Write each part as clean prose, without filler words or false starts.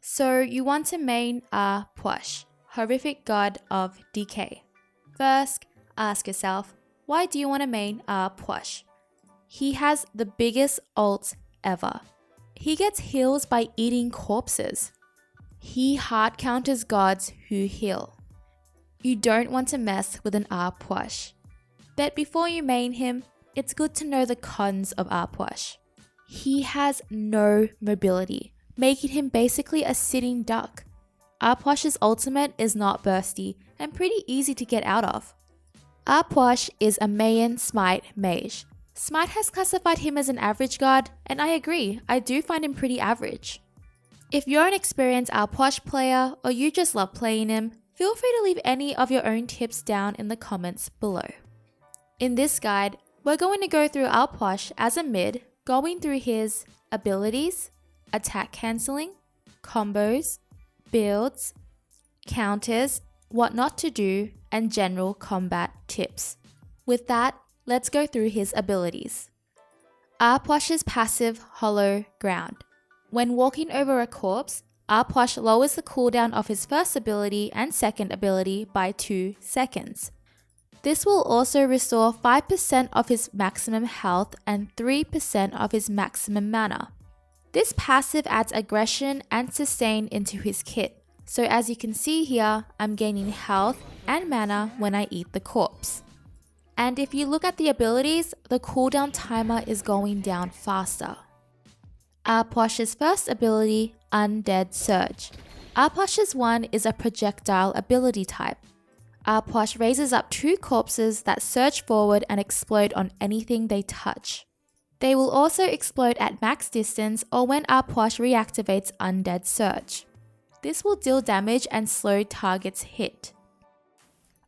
So you want to main Puch, horrific god of decay. First, ask yourself, why do you want to main Puch? He has the biggest ult ever. He gets heals by eating corpses. He hard counters gods who heal. You don't want to mess with an Puch. But before you main him, it's good to know the cons of Puch. He has no mobility, making him basically a sitting duck. Puch's ultimate is not bursty and pretty easy to get out of. Puch is a Mayan Smite Mage. Smite has classified him as an average god, and I agree, I do find him pretty average. If you're an experienced Puch player or you just love playing him, feel free to leave any of your own tips down in the comments below. In this guide, we're going to go through Puch as a mid, going through his abilities, attack cancelling, combos, builds, counters, what not to do, and general combat tips. With that, let's go through his abilities. Puch's passive Hollow Ground. When walking over a corpse, Puch lowers the cooldown of his first ability and second ability by 2 seconds. This will also restore 5% of his maximum health and 3% of his maximum mana. This passive adds aggression and sustain into his kit, so as you can see here, I'm gaining health and mana when I eat the corpse. And if you look at the abilities, the cooldown timer is going down faster. Puch's first ability, Undead Surge. Puch's one is a projectile ability type. Puch raises up 2 corpses that surge forward and explode on anything they touch. They will also explode at max distance or when Puch reactivates Undead Surge. This will deal damage and slow targets hit.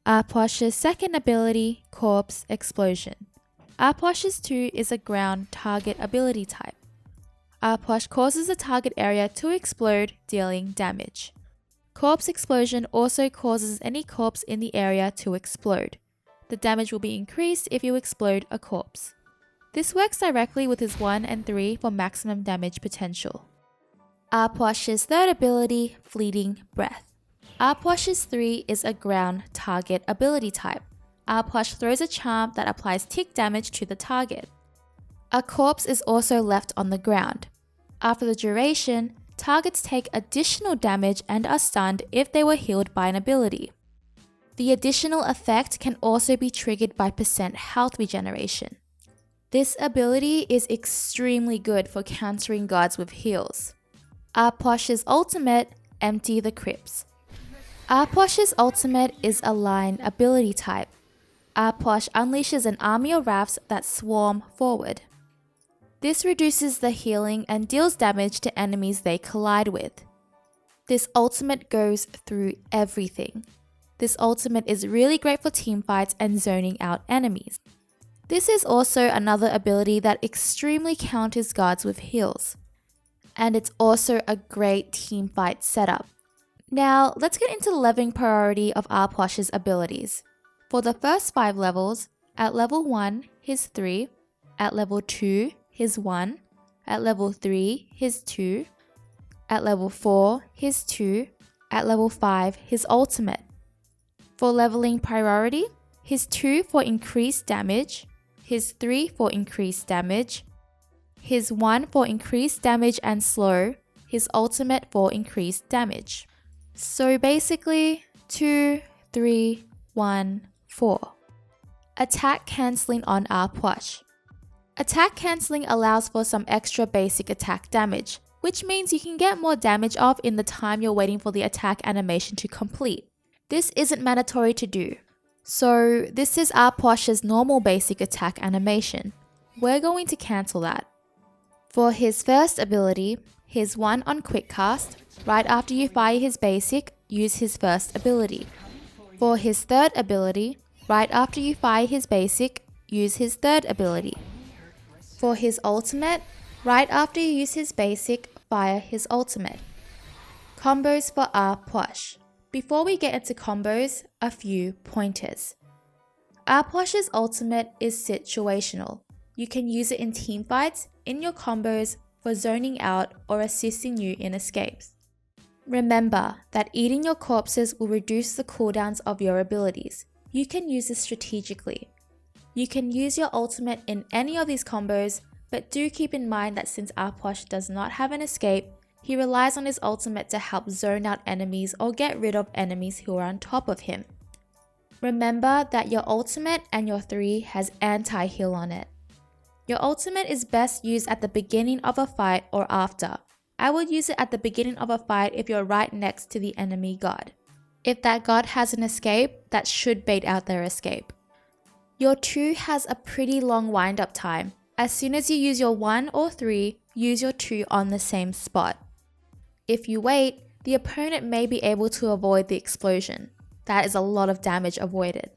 Puch's second ability, Corpse Explosion. Puch's 2 is a ground target ability type. Puch causes the target area to explode, dealing damage. Corpse Explosion also causes any corpse in the area to explode. The damage will be increased if you explode a corpse. This works directly with his 1 and 3 for maximum damage potential. Puch's third ability, Fleeting Breath. Puch's 3 is a ground target ability type. Puch throws a charm that applies tick damage to the target. A corpse is also left on the ground. After the duration, targets take additional damage and are stunned if they were healed by an ability. The additional effect can also be triggered by % health regeneration. This ability is extremely good for countering gods with heals. Puch's ultimate, Empty the Crypts. Puch's ultimate is a line ability type. Puch unleashes an army of rafts that swarm forward. This reduces the healing and deals damage to enemies they collide with. This ultimate goes through everything. This ultimate is really great for teamfights and zoning out enemies. This is also another ability that extremely counters guards with heals. And it's also a great teamfight setup. Now, let's get into the leveling priority of Puch's abilities. For the first 5 levels, at level 1, his 3, at level 2, his 1, at level 3, his 2, at level 4, his 2, at level 5, his ultimate. For leveling priority, his 2 for increased damage, his 3 for increased damage, his 1 for increased damage and slow, his ultimate for increased damage. So basically, 2, 3, 1, 4. Attack cancelling on Puch. Attack cancelling allows for some extra basic attack damage, which means you can get more damage off in the time you're waiting for the attack animation to complete. This isn't mandatory to do. So this is Puch's normal basic attack animation. We're going to cancel that. For his first ability, his 1 on quick cast, right after you fire his basic, use his first ability. For his third ability, right after you fire his basic, use his third ability. For his ultimate, right after you use his basic, fire his ultimate. Combos for Puch. Before we get into combos, a few pointers. Puch's ultimate is situational. You can use it in teamfights, in your combos, for zoning out or assisting you in escapes. Remember that eating your corpses will reduce the cooldowns of your abilities. You can use this strategically. You can use your ultimate in any of these combos, but do keep in mind that since Puch does not have an escape, he relies on his ultimate to help zone out enemies or get rid of enemies who are on top of him. Remember that your ultimate and your 3 has anti-heal on it. Your ultimate is best used at the beginning of a fight or after. I would use it at the beginning of a fight if you're right next to the enemy god. If that god has an escape, that should bait out their escape. Your 2 has a pretty long wind-up time. As soon as you use your 1 or 3, use your 2 on the same spot. If you wait, the opponent may be able to avoid the explosion. That is a lot of damage avoided.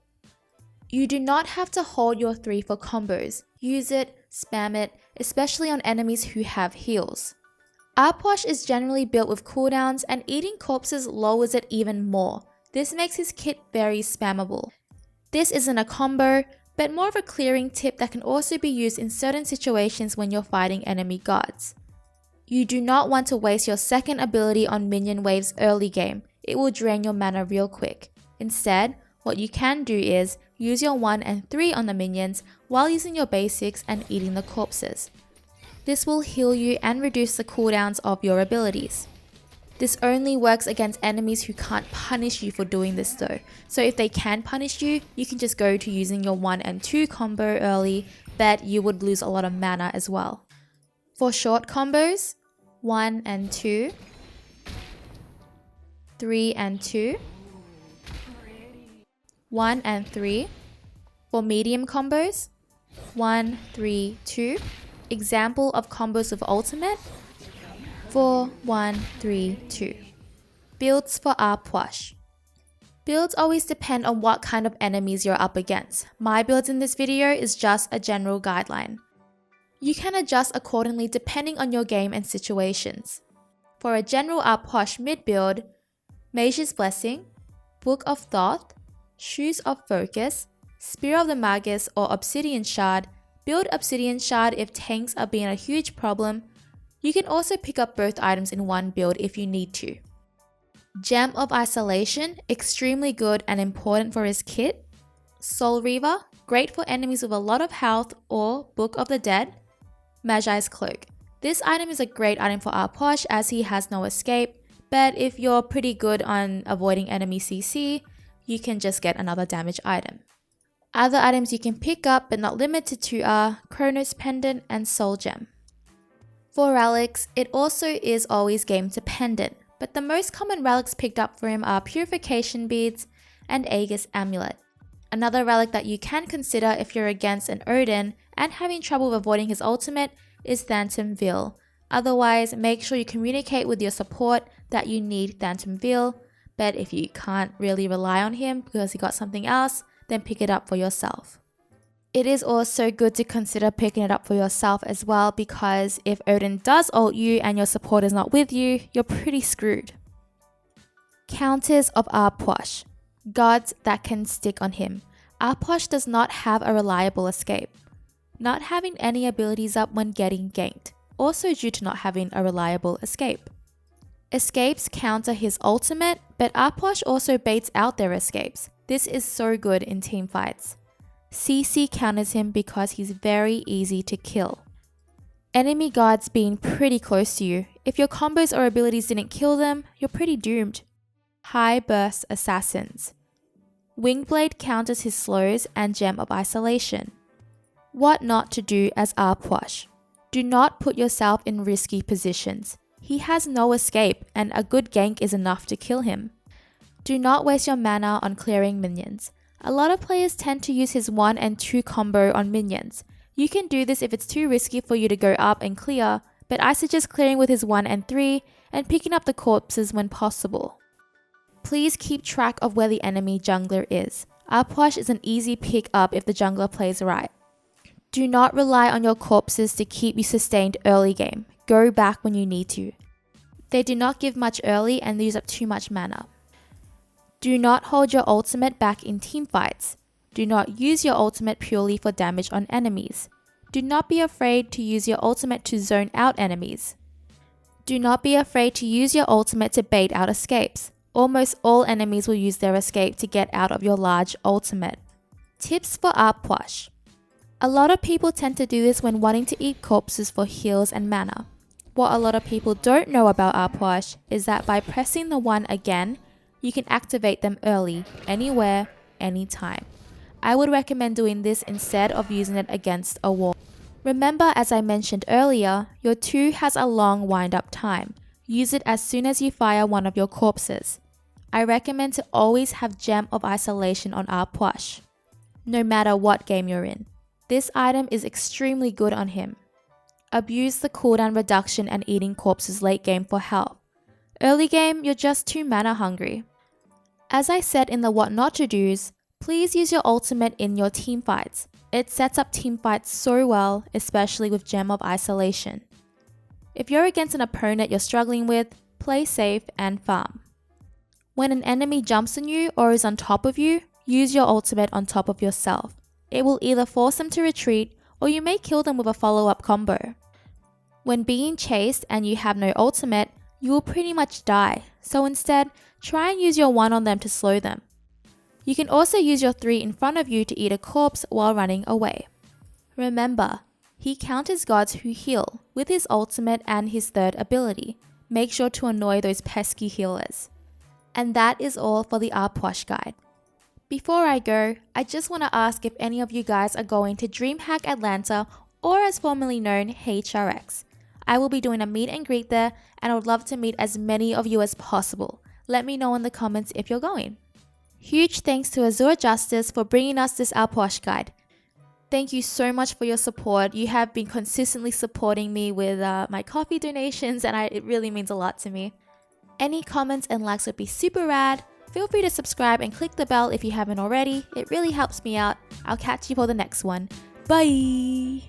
You do not have to hold your 3 for combos. Use it, spam it, especially on enemies who have heals. Puch is generally built with cooldowns and eating corpses lowers it even more. This makes his kit very spammable. This isn't a combo, but more of a clearing tip that can also be used in certain situations when you're fighting enemy gods. You do not want to waste your second ability on minion waves early game. It will drain your mana real quick. Instead, what you can do is use your 1 and 3 on the minions while using your basics and eating the corpses. This will heal you and reduce the cooldowns of your abilities. This only works against enemies who can't punish you for doing this though. So if they can punish you, you can just go to using your 1 and 2 combo early, but you would lose a lot of mana as well. For short combos, 1 and 2, 3 and 2, 1 and 3. For medium combos, 1, 3, 2. Example of combos with ultimate, 4, 1, 3, 2. Builds for Puch. Builds always depend on what kind of enemies you're up against. My builds in this video is just a general guideline. You can adjust accordingly depending on your game and situations. For a general Puch mid build, Mage's Blessing, Book of Thoth, Shoes of Focus, Spear of the Magus or Obsidian Shard. Build Obsidian Shard if tanks are being a huge problem. You can also pick up both items in one build if you need to. Gem of Isolation, extremely good and important for his kit. Soul Reaver, great for enemies with a lot of health or Book of the Dead. Magi's Cloak. This item is a great item for Puch as he has no escape, but if you're pretty good on avoiding enemy CC, you can just get another damage item. Other items you can pick up but not limited to are Chronos Pendant and Soul Gem. For relics, it also is always game dependent, but the most common relics picked up for him are Purification Beads and Aegis Amulet. Another relic that you can consider if you're against an Odin and having trouble with avoiding his ultimate is Phantom Veil. Otherwise, make sure you communicate with your support that you need Phantom Veil, but if you can't really rely on him because he got something else, then pick it up for yourself. It is also good to consider picking it up for yourself as well, because if Odin does ult you and your support is not with you, you're pretty screwed. Counters of Puch. Gods that can stick on him. Puch does not have a reliable escape. Not having any abilities up when getting ganked, also due to not having a reliable escape. Escapes counter his ultimate, but Puch also baits out their escapes. This is so good in team fights. CC counters him because he's very easy to kill. Enemy guards being pretty close to you. If your combos or abilities didn't kill them, you're pretty doomed. High Burst Assassins. Wingblade counters his slows and Gem of Isolation. What not to do as Puch. Do not put yourself in risky positions. He has no escape and a good gank is enough to kill him. Do not waste your mana on clearing minions. A lot of players tend to use his 1 and 2 combo on minions. You can do this if it's too risky for you to go up and clear, but I suggest clearing with his 1 and 3 and picking up the corpses when possible. Please keep track of where the enemy jungler is. Puch is an easy pick up if the jungler plays right. Do not rely on your corpses to keep you sustained early game. Go back when you need to. They do not give much early and use up too much mana. Do not hold your ultimate back in team fights. Do not use your ultimate purely for damage on enemies. Do not be afraid to use your ultimate to zone out enemies. Do not be afraid to use your ultimate to bait out escapes. Almost all enemies will use their escape to get out of your large ultimate. Tips for Puch. A lot of people tend to do this when wanting to eat corpses for heals and mana. What a lot of people don't know about Puch is that by pressing the 1 again, you can activate them early, anywhere, anytime. I would recommend doing this instead of using it against a wall. Remember, as I mentioned earlier, your 2 has a long wind-up time. Use it as soon as you fire one of your corpses. I recommend to always have Gem of Isolation on Puch, no matter what game you're in. This item is extremely good on him. Abuse the cooldown reduction and eating corpses late game for health. Early game, you're just too mana hungry. As I said in the what not to do's, please use your ultimate in your team fights. It sets up team fights so well, especially with Gem of Isolation. If you're against an opponent you're struggling with, play safe and farm. When an enemy jumps on you or is on top of you, use your ultimate on top of yourself. It will either force them to retreat or you may kill them with a follow-up combo. When being chased and you have no ultimate, you will pretty much die, so instead, try and use your 1 on them to slow them. You can also use your 3 in front of you to eat a corpse while running away. Remember, he counters gods who heal with his ultimate and his 3rd ability. Make sure to annoy those pesky healers. And that is all for the Puch guide. Before I go, I just want to ask if any of you guys are going to DreamHack Atlanta, or as formerly known, HRX. I will be doing a meet and greet there and I would love to meet as many of you as possible. Let me know in the comments if you're going. Huge thanks to Azure Justice for bringing us this Puch guide. Thank you so much for your support. You have been consistently supporting me with my coffee donations and it really means a lot to me. Any comments and likes would be super rad. Feel free to subscribe and click the bell if you haven't already. It really helps me out. I'll catch you for the next one. Bye!